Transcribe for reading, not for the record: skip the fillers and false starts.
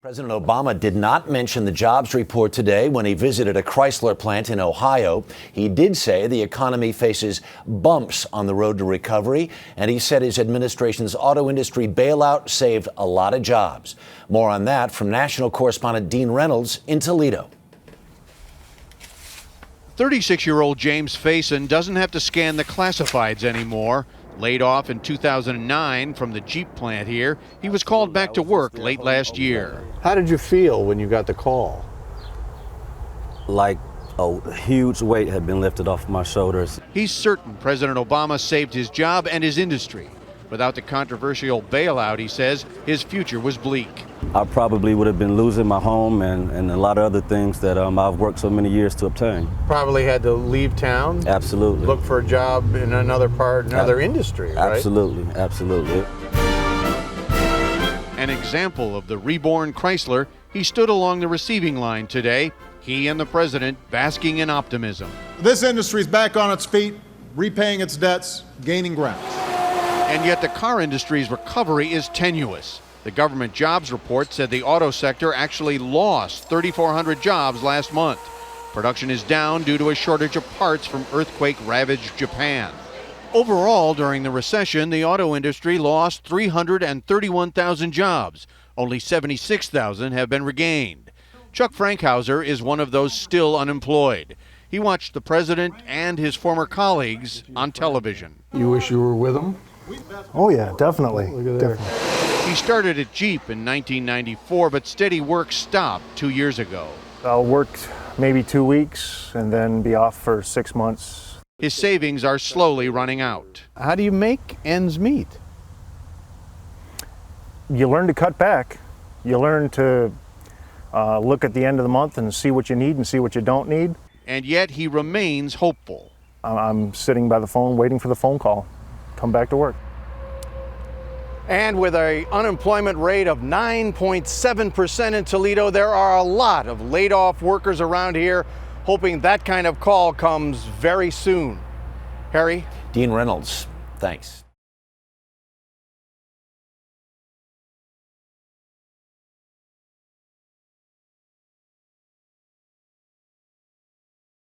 President Obama did not mention the jobs report today when he visited a Chrysler plant in Ohio. He did say the economy faces bumps on the road to recovery, and he said his administration's auto industry bailout saved a lot of jobs. More on that from national correspondent Dean Reynolds in Toledo. 36-year-old James Faison doesn't have to scan the classifieds anymore. Laid off in 2009 from the Jeep plant here, he was called back to work late last year. How did you feel when you got the call? Like a huge weight had been lifted off my shoulders. He's certain President Obama saved his job and his industry. Without the controversial bailout, he says, his future was bleak. I probably would have been losing my home and a lot of other things that I've worked so many years to obtain. Probably had to leave town? Absolutely. Look for a job in another industry, right? Absolutely, absolutely. An example of the reborn Chrysler, he stood along the receiving line today, he and the president basking in optimism. This industry is back on its feet, repaying its debts, gaining ground. And yet the car industry's recovery is tenuous. The government jobs report said the auto sector actually lost 3,400 jobs last month. Production is down due to a shortage of parts from earthquake-ravaged Japan. Overall, during the recession, the auto industry lost 331,000 jobs. Only 76,000 have been regained. Chuck Frankhauser is one of those still unemployed. He watched the president and his former colleagues on television. You wish you were with them? Oh yeah, definitely. He started at Jeep in 1994, but steady work stopped 2 years ago. I'll work maybe 2 weeks and then be off for 6 months. His savings are slowly running out. How do you make ends meet? You learn to cut back. You learn to look at the end of the month and see what you need and see what you don't need. And yet he remains hopeful. I'm sitting by the phone waiting for the phone call. Come back to work. And with an unemployment rate of 9.7% in Toledo, there are a lot of laid off workers around here hoping that kind of call comes very soon. Harry? Dean Reynolds, thanks.